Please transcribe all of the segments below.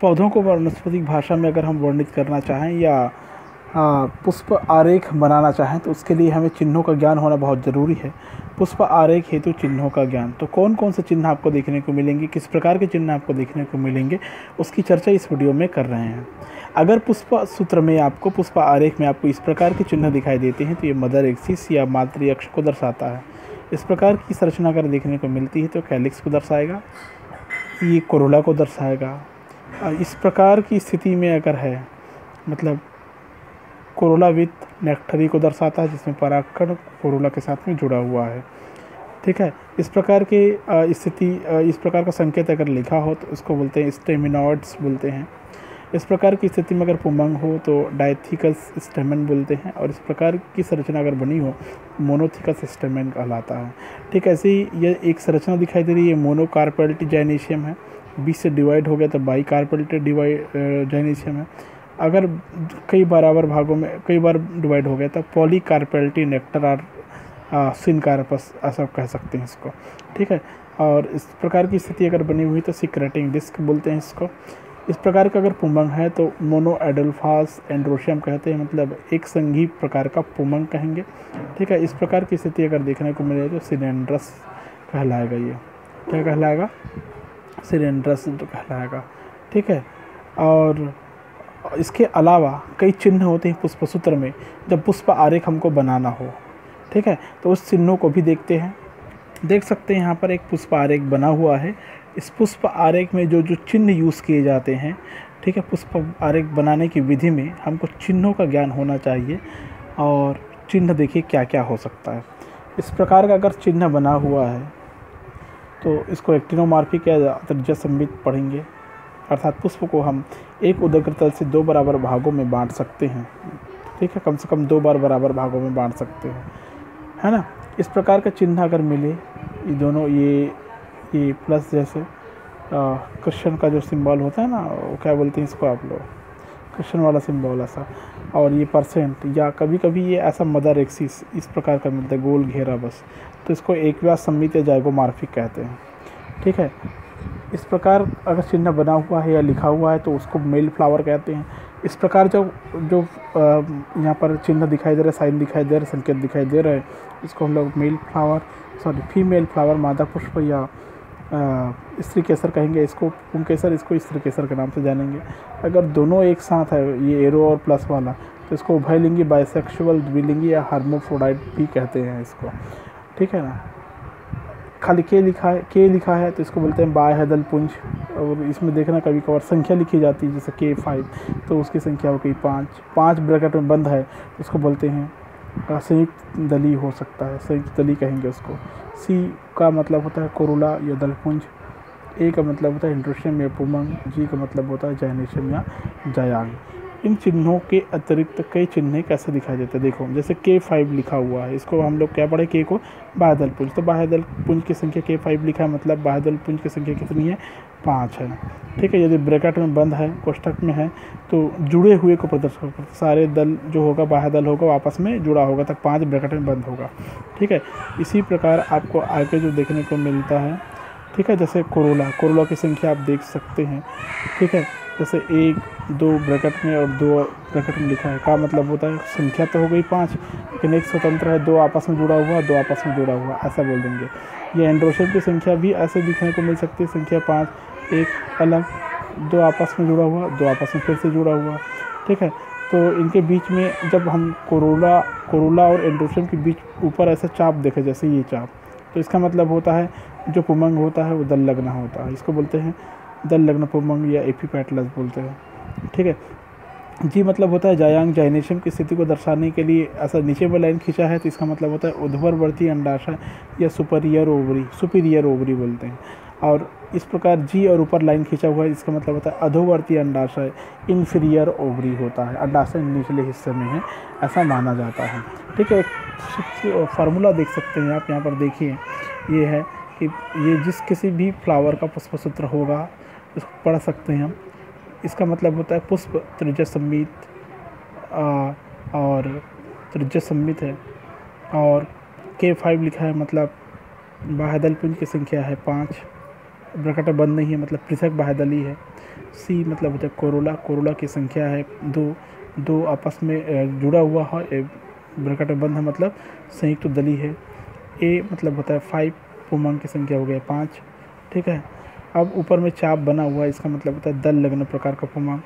पौधों को वनस्पतिक भाषा में अगर हम वर्णित करना चाहें या पुष्प आरेख बनाना चाहें तो उसके लिए हमें चिन्हों का ज्ञान होना बहुत ज़रूरी है। पुष्प आरेख हेतु चिन्हों का ज्ञान, तो कौन कौन से चिन्ह आपको देखने को मिलेंगे, किस प्रकार के चिन्ह आपको देखने को मिलेंगे, उसकी चर्चा इस वीडियो में कर रहे हैं। अगर पुष्प सूत्र में आपको, पुष्प आरेख में आपको इस प्रकार के चिन्ह दिखाई देते हैं तो ये मदर एक्सिस या मातृ अक्ष को दर्शाता है। इस प्रकार की संरचना अगर देखने को मिलती है तो कैलिक्स को दर्शाएगा, ये कोरोला को दर्शाएगा। इस प्रकार की स्थिति में अगर है, मतलब कोरोला विथ नेक्टरी को दर्शाता है, जिसमें परागकण कोरोला के साथ में जुड़ा हुआ है। ठीक है, इस प्रकार के स्थिति, इस प्रकार का संकेत अगर लिखा हो तो उसको बोलते हैं स्टेमिनॉइड्स बोलते हैं। इस प्रकार की स्थिति में अगर पुमंग हो तो डायथिकस स्टेमन बोलते हैं, और इस प्रकार की संरचना अगर बनी हो मोनोथिकस स्टेमन कहलाता है। ठीक है, ऐसे ही ये एक संरचना दिखाई दे रही है, मोनोकार्पेल्टी जाइनेशियम है, बीच से डिवाइड हो गया तो बाईकार्पेल्टी जाइनेशियम है। अगर कई बराबर भागों में कई बार डिवाइड हो गया तो पॉलीकार्पेल्टी नेक्टर और सिनकार्पस ऐसा कह सकते हैं इसको। ठीक है, और इस प्रकार की स्थिति अगर बनी हुई तो सिक्रेटिंग डिस्क बोलते हैं इसको। इस प्रकार का अगर पुमंग है तो मोनो एडल्फास एंड्रोशियम कहते हैं, मतलब एक संघी प्रकार का पुमंग कहेंगे। ठीक है, इस प्रकार की स्थिति अगर देखने को मिले तो सिलेंड्रस कहलाएगा। ये क्या कहलाएगा? सिलेंड्रस कहलाएगा। ठीक है, और इसके अलावा कई चिन्ह होते हैं पुष्पसूत्र में जब पुष्प आरेख हमको बनाना हो। ठीक है, तो उस चिन्हों को भी देखते हैं। देख सकते हैं यहाँ पर एक पुष्प आरेख बना हुआ है। इस पुष्प आरेख में जो जो चिन्ह यूज़ किए जाते हैं, ठीक है, पुष्प आरेख बनाने की विधि में हमको चिन्हों का ज्ञान होना चाहिए। और चिन्ह देखिए क्या क्या हो सकता है। इस प्रकार का अगर चिन्ह बना हुआ है तो इसको एक्टिनोमॉर्फिक या त्रिज्या संबित पढ़ेंगे, अर्थात पुष्प को हम एक उदग्र तल से दो बराबर भागों में बांट सकते हैं। ठीक है, कम से कम 2 बार बराबर भागों में बांट सकते हैं, है ना। इस प्रकार का चिन्ह अगर मिले, ये दोनों ये प्लस जैसे क्रिश्चियन का जो सिंबल होता है ना, वो क्या बोलते हैं इसको आप लोग, क्रिश्चियन वाला सिंबल ऐसा, और ये परसेंट, या कभी कभी ये ऐसा मदर एक्सिस इस प्रकार का मिलता है, गोल घेरा बस, तो इसको एकव्यास सममित या जाइगोमॉर्फिक कहते हैं। ठीक है, इस प्रकार अगर चिन्ह बना हुआ है या लिखा हुआ है तो उसको मेल फ्लावर कहते हैं। इस प्रकार जो यहाँ पर चिन्ह दिखाई दे रहा है, साइन दिखाई दे रहा है, संकेत दिखाई दे रहा है, इसको हम लोग फीमेल फ्लावर मादा पुष्प या स्त्री केसर कहेंगे। इसको पुंकेसर, इसको स्त्री केसर के नाम से जानेंगे। अगर दोनों एक साथ है, ये एरो और प्लस वाला, तो इसको उभयलिंगी, बाइसेक्सुअल, द्विलिंगी या हार्मोफ्रोडाइट भी कहते हैं इसको। ठीक है ना। खाली के लिखा है तो इसको बोलते हैं बाह्यदल पुंज। और इसमें देखना कभी कभार संख्या लिखी जाती है, जैसे K5, तो उसकी संख्या हो गई 5 ब्रैकेट में बंद है, उसको बोलते हैं संयुक्त दली हो सकता है, संयुक्त दली कहेंगे उसको। C का मतलब होता है कोरोला या दलपुंज, A का मतलब होता है एंड्रोशियम या पुमंग, G का मतलब होता है जाइनेशियम या जायांग। इन चिन्हों के अतिरिक्त कई चिन्ह कैसे दिखाई देते हैं, देखो जैसे K5 लिखा हुआ है, इसको हम लोग क्या पढ़े, K को बाह्यदल पुंज, तो बाह्यदल पुंज की संख्या K5 लिखा है, मतलब बाह्यदल पुंज की संख्या कितनी है, 5 है। ठीक है, यदि ब्रैकेट में बंद है, कोष्ठक में है, तो जुड़े हुए को प्रदर्शित करता है, सारे दल जो होगा बाह्यदल होगा आपस में जुड़ा होगा, तब 5 ब्रैकेट में बंद होगा। ठीक है, इसी प्रकार आपको आगे जो देखने को मिलता है, ठीक है, जैसे कोरोला की संख्या आप देख सकते हैं। ठीक है, जैसे 1 2 ब्रैकेट में और 2 ब्रैकेट में लिखा है, का मतलब होता है संख्या तो हो गई 5, लेकिन एक स्वतंत्र है, 2 आपस में जुड़ा हुआ, 2 आपस में जुड़ा हुआ, ऐसा बोल देंगे। ये एंड्रोशियम की संख्या भी ऐसे दिखने को मिल सकती है, संख्या 5, एक अलग, 2 आपस में जुड़ा हुआ, 2 आपस में फिर से जुड़ा हुआ। ठीक है, तो इनके बीच में जब हम कोरोला और एंड्रोशियम के बीच ऊपर ऐसा चाप देखें, जैसे ये चाप, तो इसका मतलब होता है जो पुमंग होता है वो दल लग्न होता है, इसको बोलते हैं दल लग्न पुमंग या एपीपेटलस बोलते हैं। ठीक है, जी मतलब होता है जायांग, जाइनेशियम की स्थिति को दर्शाने के लिए ऐसा नीचे में लाइन खींचा है, तो इसका मतलब होता है ऊर्ध्ववर्ती अंडाशय या सुपीरियर ओवरी बोलते हैं। और इस प्रकार जी और ऊपर लाइन खींचा हुआ है, इसका मतलब होता है अधोवर्ती अंडाशय, इन्फीरियर ओवरी होता है, अंडाशय निचले हिस्से में है, ऐसा माना जाता है। ठीक है, एक फार्मूला देख सकते हैं आप यहाँ पर, देखिए ये है कि ये जिस किसी भी फ्लावर का पुष्पसूत्र होगा इसको पढ़ सकते हैं हम। इसका मतलब होता है पुष्प त्रिज्या सम्मित और त्रिज्या सम्मित है, और K5 लिखा है, मतलब बाह्यदल पुंज की संख्या है 5, ब्रैकेट बंद नहीं है, मतलब पृथक बाह्यदली है। सी मतलब होता है कोरोला, कोरोला की संख्या है दो, दो आपस में जुड़ा हुआ है, ब्रैकेट में बंद है मतलब संयुक्त दली है। ए मतलब होता है 5, पूर्णांक की संख्या हो गया 5, ठीक है। अब ऊपर में चाप बना हुआ है, इसका मतलब होता है दल लग्न प्रकार का पूर्णांक।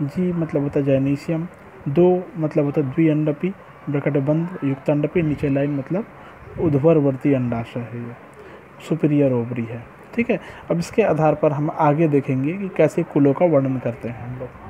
जी मतलब होता है जैनीशियम। दो मतलब होता है द्विअंडपी, ब्रैकेट बंद युक्त अंडपी, नीचे लाइन मतलब ऊर्ध्वाधरवर्ती अंडाशय है, ये सुपीरियर ओवरी है, ठीक है। अब इसके आधार पर हम आगे देखेंगे कि कैसे कुलों का वर्णन करते हैं हम लोग।